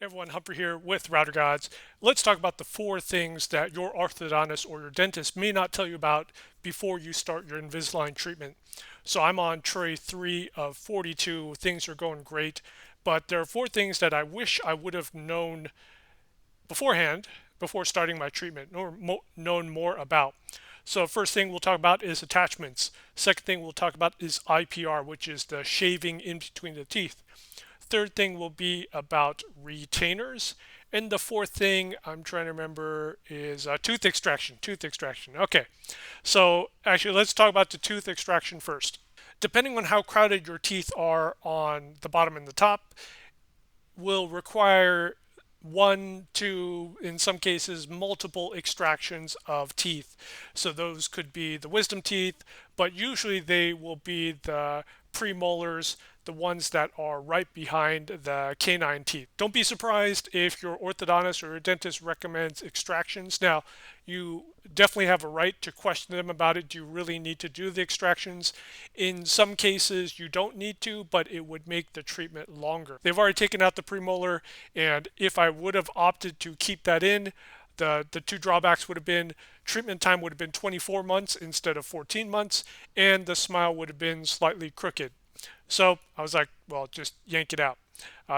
Everyone, Humper here with Router Gods. Let's talk about the four things that your orthodontist or your dentist may not tell you about before you start your Invisalign treatment. So I'm on tray 3 of 42. Things are going great, but there are four things that I wish I would have known beforehand before starting my treatment or known more about. So first thing we'll talk about is attachments. Second thing we'll talk about is IPR, which is the shaving in between the teeth. Third thing will be about retainers. And the fourth thing I'm trying to remember is tooth extraction. Tooth extraction. Okay. So actually, let's talk about the tooth extraction first. Depending on how crowded your teeth are on the bottom and the top, will require one, two, in some cases, multiple extractions of teeth. So those could be the wisdom teeth, but usually they will be the premolars, the ones that are right behind the canine teeth. Don't be surprised if your orthodontist or your dentist recommends extractions. Now, you definitely have a right to question them about it. Do you really need to do the extractions? In some cases, you don't need to, but it would make the treatment longer. They've already taken out the premolar, and if I would have opted to keep that in, the two drawbacks would have been treatment time would have been 24 months instead of 14 months, and the smile would have been slightly crooked. So I was like, well, just yank it out.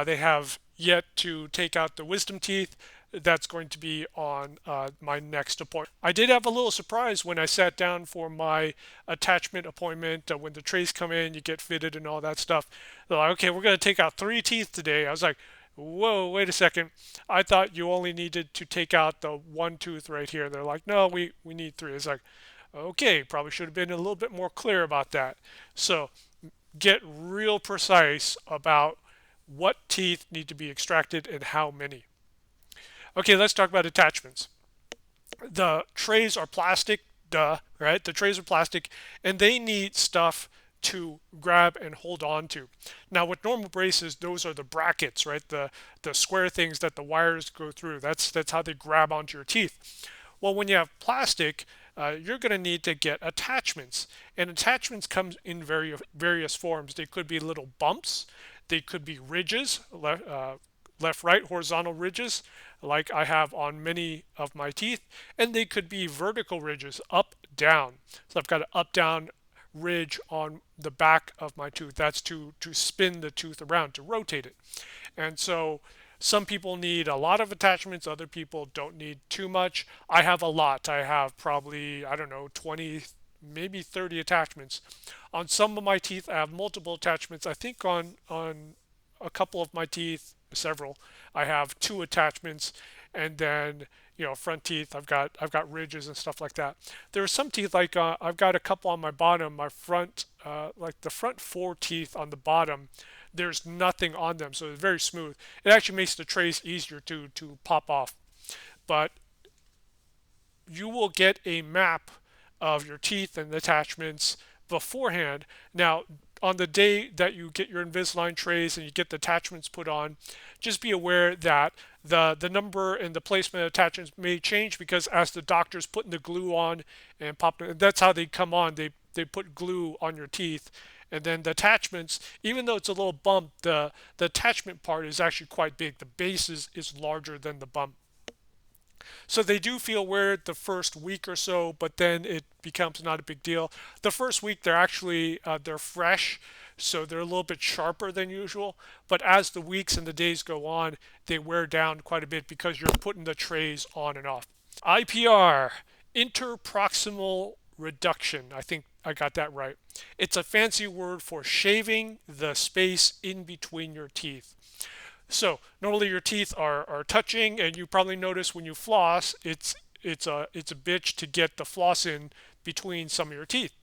They have yet to take out the wisdom teeth. That's going to be on my next appointment. I did have a little surprise when I sat down for my attachment appointment. When the trays come in, you get fitted and all that stuff. They're like, okay, we're going to take out 3 teeth today. I was like, whoa, wait a second. I thought you only needed to take out the one tooth right here. They're like, no, we need three. It's like, okay, probably should have been a little bit more clear about that. So get real precise about what teeth need to be extracted and how many. Okay, let's talk about attachments. The trays are plastic, duh, right? The trays are plastic and they need stuff to grab and hold on to. Now with normal braces, those are the brackets, right? The square things that the wires go through. That's how they grab onto your teeth. Well, when you have plastic, you're going to need to get attachments, and attachments come in various forms. They could be little bumps, they could be ridges, left, right, horizontal ridges, like I have on many of my teeth, and they could be vertical ridges, up, down. So I've got an up, down ridge on the back of my tooth. That's to spin the tooth around, to rotate it. And so some people need a lot of attachments, other people don't need too much. I have a lot. I have probably, I don't know, 20, maybe 30 attachments. On some of my teeth, I have multiple attachments. I think on a couple of my teeth, several, I have two attachments, and then front teeth I've got ridges and stuff like that. There are some teeth like I've got a couple on my bottom, my front like the front four teeth on the bottom, there's nothing on them, so it's very smooth. It actually makes the trays easier to pop off. But you will get a map of your teeth and attachments beforehand. Now, on the day that you get your Invisalign trays and you get the attachments put on, just be aware that the number and the placement of attachments may change because as the doctor's putting the glue on and popping, that's how they come on. They put glue on your teeth, and then the attachments, even though it's a little bump, the attachment part is actually quite big. The base is larger than the bump. So they do feel weird the first week or so, but then it becomes not a big deal. The first week they're actually they're fresh, so they're a little bit sharper than usual. But as the weeks and the days go on, they wear down quite a bit because you're putting the trays on and off. IPR, interproximal reduction. I think I got that right. It's a fancy word for shaving the space in between your teeth. So normally your teeth are touching, and you probably notice when you floss, it's a bitch to get the floss in between some of your teeth,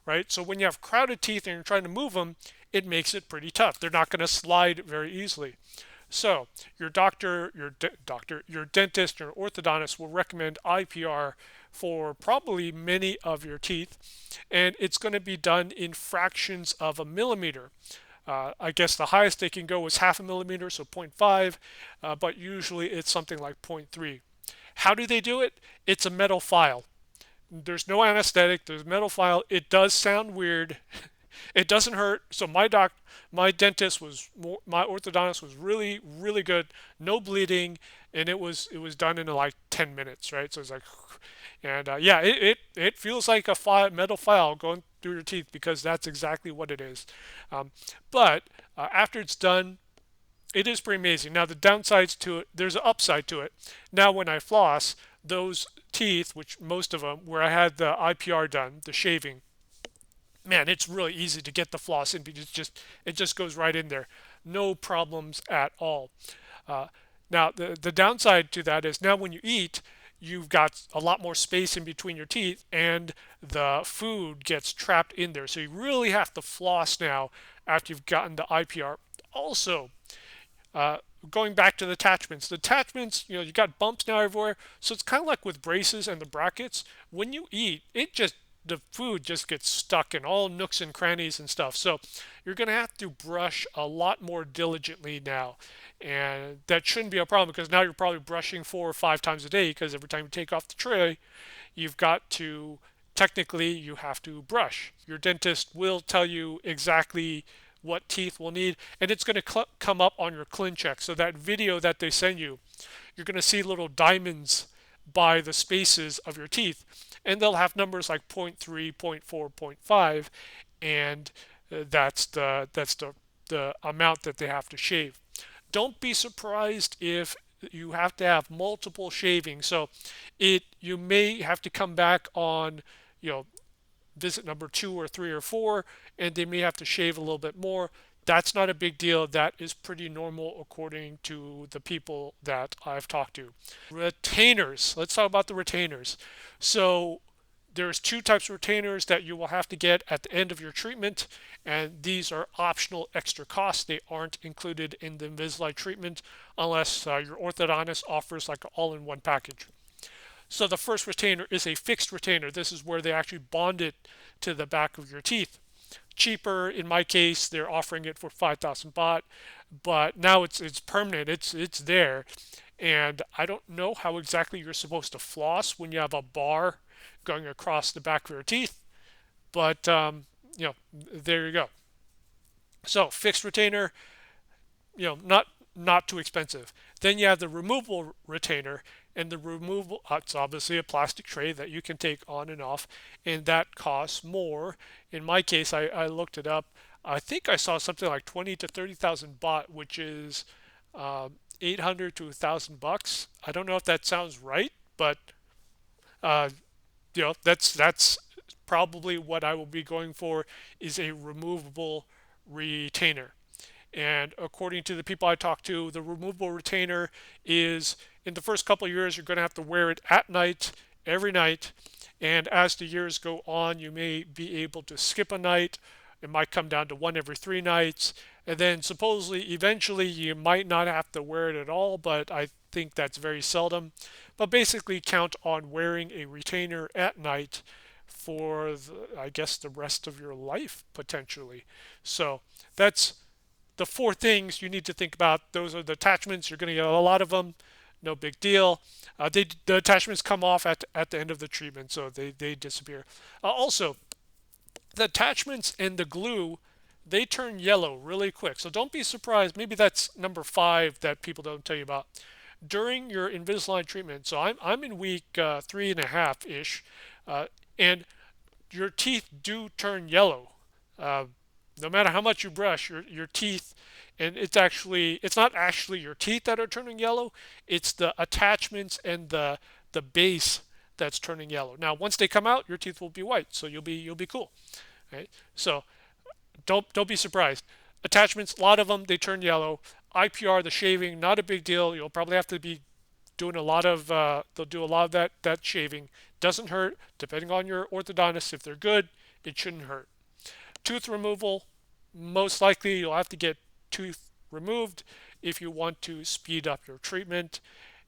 right? So when you have crowded teeth and you're trying to move them, it makes it pretty tough. They're not going to slide very easily. So your your dentist, your orthodontist will recommend IPR for probably many of your teeth, and it's going to be done in fractions of a millimeter. I guess the highest they can go is half a millimeter, so zero point 0.5, but usually it's something like zero point 0.3. How do they do it? It's a metal file. There's no anesthetic, there's a metal file. It does sound weird. It doesn't hurt. So my dentist my orthodontist was really, really good. No bleeding, and it was done in like 10 minutes, right? So it's like, and yeah, it feels like a metal file going through your teeth because that's exactly what it is. But after it's done, it is pretty amazing. Now the downsides to it, there's an upside to it. Now when I floss, those teeth, which most of them, where I had the IPR done, the shaving, man, it's really easy to get the floss in because it just goes right in there, no problems at all. Uh, Now the downside to that is now when you eat, you've got a lot more space in between your teeth, and the food gets trapped in there. So you really have to floss now after you've gotten the IPR. Also, uh, going back to the attachments, you got bumps now everywhere. So it's kind of like with braces and the brackets. When you eat, the food just gets stuck in all nooks and crannies and stuff. So you're going to have to brush a lot more diligently now. And that shouldn't be a problem because now you're probably brushing 4 or 5 times a day because every time you take off the tray, you've got to technically you have to brush. Your dentist will tell you exactly what teeth will need, and it's going to come up on your ClinCheck. So that video that they send you, you're going to see little diamonds by the spaces of your teeth, and they'll have numbers like zero point 0.3, zero point 0.4, zero point 0.5, and that's the amount that they have to shave. Don't be surprised if you have to have multiple shavings. So you may have to come back on, you know, visit number 2 or 3 or 4, and they may have to shave a little bit more. That's not a big deal. That is pretty normal according to the people that I've talked to. Retainers. Let's talk about the retainers. So there's two types of retainers that you will have to get at the end of your treatment, and these are optional extra costs. They aren't included in the Invisalign treatment unless your orthodontist offers like an all-in-one package. So the first retainer is a fixed retainer. This is where they actually bond it to the back of your teeth. Cheaper, in my case, they're offering it for 5,000 baht, but now it's permanent. It's there, and I don't know how exactly you're supposed to floss when you have a bar going across the back of your teeth, but there you go. So fixed retainer, not too expensive. Then you have the removable retainer, and the removable it's obviously a plastic tray that you can take on and off, and that costs more. In my case, I looked it up. I think I saw something like 20 to 30,000 baht, which is 800 to 1,000 bucks. I don't know if that sounds right, but uh, that's probably what I will be going for is a removable retainer. And according to the people I talked to, the removable retainer is in the first couple of years, you're going to have to wear it at night, every night. And as the years go on, you may be able to skip a night. It might come down to one every 3 nights. And then supposedly, eventually, you might not have to wear it at all, but I think that's very seldom. But basically, count on wearing a retainer at night for, I guess, the rest of your life, potentially. So that's the 4 things you need to think about. Those are the attachments. You're going to get a lot of them. No big deal. The attachments come off at the end of the treatment, so they disappear. Also, the attachments and the glue, they turn yellow really quick. So don't be surprised. Maybe that's number 5 that people don't tell you about. During your Invisalign treatment, so I'm in week 3.5 ish, and your teeth do turn yellow. Uh, no matter how much you brush, your teeth, and it's not actually your teeth that are turning yellow, it's the attachments and the base that's turning yellow. Now once they come out, your teeth will be white, so you'll be cool, right? So don't be surprised. Attachments, a lot of them, they turn yellow. IPR, the shaving, not a big deal. You'll probably have to be doing a lot of they'll do a lot of that shaving. Doesn't hurt. Depending on your orthodontist, if they're good, it shouldn't hurt. Tooth removal, most likely you'll have to get tooth removed if you want to speed up your treatment.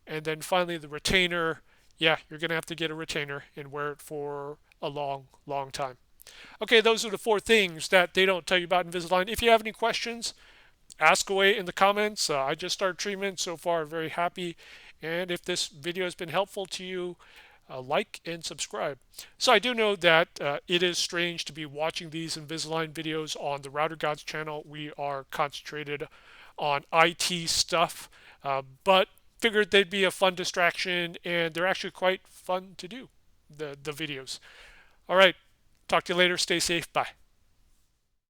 And then finally the retainer, yeah, you're going to have to get a retainer and wear it for a long, long time. Okay, those are the 4 things that they don't tell you about Invisalign. If you have any questions, ask away in the comments. I just started treatment so far, very happy. And if this video has been helpful to you, like and subscribe. So I do know that it is strange to be watching these Invisalign videos on the Router Gods channel. We are concentrated on IT stuff, but figured they'd be a fun distraction, and they're actually quite fun to do, the videos. All right, talk to you later. Stay safe. Bye.